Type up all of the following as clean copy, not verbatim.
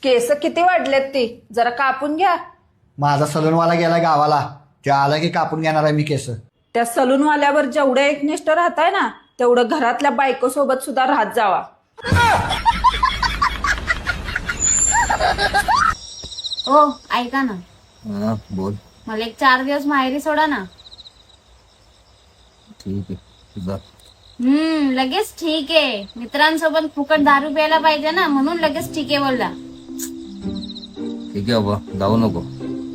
केस किती वाढलेत ती जरा कापून घ्या. माझा सलूनवाला गेला गावाला, ते आला की कापून घेणार आहे मी केस. त्या सलूनवाल्यावर जेवढं एकनिष्ठ राहताय ना तेवढं घरातल्या बायको सोबत सुद्धा राहत जावा. ओ ऐका ना, हा बोल. मला एक 4 दिवस माहेरी सोडा ना. ठीक आहे तुझा. लगेच ठीक आहे. मित्रांसोबत फुकट दारू प्यायला पाहिजे ना, म्हणून लगेच ठीक आहे बोलला. ठीक आहे बाबा, जाऊ नको,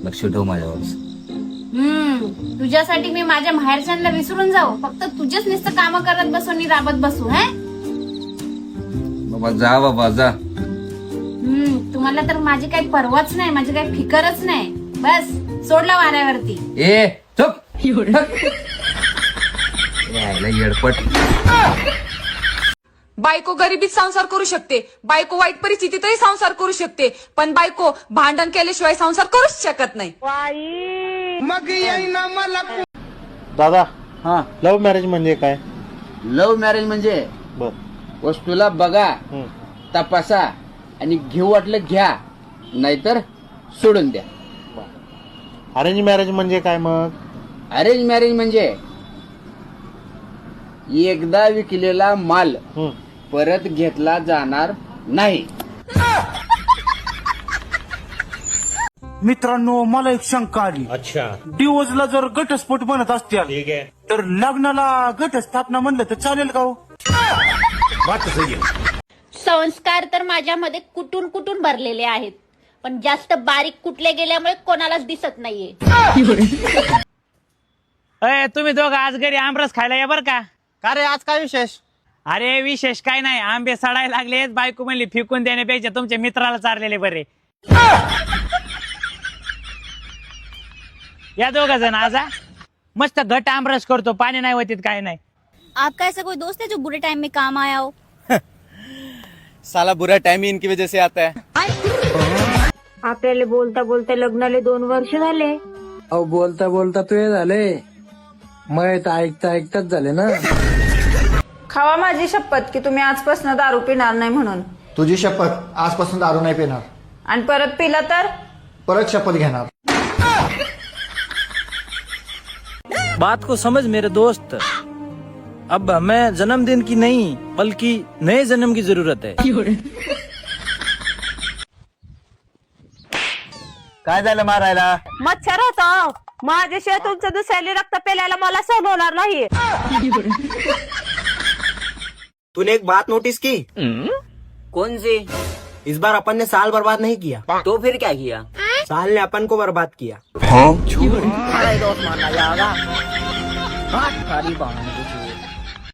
लक्ष ठेव माझ्यावर. तुझ्यासाठी मी माझ्या माहेरच्यांना विसरून जाऊ, फक्त तुझेच नुसतं काम करत बसू आणि राबत बसू. हे बाबा जा, बाबा जा. तुम्हाला तर माझी काही परवाच नाही, माझी काही फिकरच नाही. बस सोडला वाऱ्यावरती. ए चुप. यायला येडपट. बायको गरिबीत संसार करू शकते, बायको वाईट परिस्थितीतही संसार करू शकते, पण बायको भांडण केल्याशिवाय संसार करूच शकत नाही. दादा, हा, लव्ह मॅरेज म्हणजे काय? लव्ह मॅरेज म्हणजे बर. वस्तूला बघा, तपासा आणि घेऊ वाटलं घ्या, नाहीतर सोडून द्या. अरेंज मॅरेज म्हणजे काय मग? अरेंज मॅरेज म्हणजे एकदा विकलेला माल परत घेतला जाणार नाही. मित्रांनो, मला एक शंका आली. अच्छा. डिवोर्सला जर घटस्फोट बनत असतील, ठीक आहे. तर लग्नाला घटस्थापना म्हणलं तर चालेल का हो? संस्कार तर माझ्यामध्ये कुठून कुठून भरलेले आहेत, पण जास्त बारीक कुठले गेल्यामुळे कोणालाच दिसत नाहीये. तुम्ही दोघं आज घरी आमरस खायला या बर का? का रे, आज काय विशेष? अरे विशेष काय नाही, आंबे सडायला लागलेत, बायको म्हणली फिकून देण्यापेक्षा तुमच्या मित्राला चारलेले बरे. या दोघं जण आज मस्त घट आमरस करतो, पाणी नाही होतीत काय नाही. आपका ऐसा कोई दोस्त है जो बुरे टाइम में काम आया हो? साला बुरा टाइम ही इनकी वजह से आता है. आपल्याला बोलता बोलता लग्नाला 2 वर्ष झाले. अहो बोलता बोलता तू झाले, मग ऐकता ऐकताच झाले ना. खावा माझी शपथ की तुम्ही आजपासून दारू पिणार नाही म्हणून. तुझी शपथ, आजपासून दारू नाही पिणार. आणि परत पिला तर परत शपथ घेणार. बात को समझ मेरे दोस्त, अब हमें जन्मदिन की नहीं बल्कि नए जन्म की जरूरत है. काय झालं मारायला? मच्छर होता माझ्याशिवाय तुमचं दुसऱ्याला रक्त पेल्याला मला सहन होणार नाही. तूने एक बात नोटिस की? कौन सी? इस बार अपन ने साल बर्बाद नहीं किया. तो फिर क्या किया? साल ने अपन को बर्बाद किया. अरे दोस्त मारना जाएगा.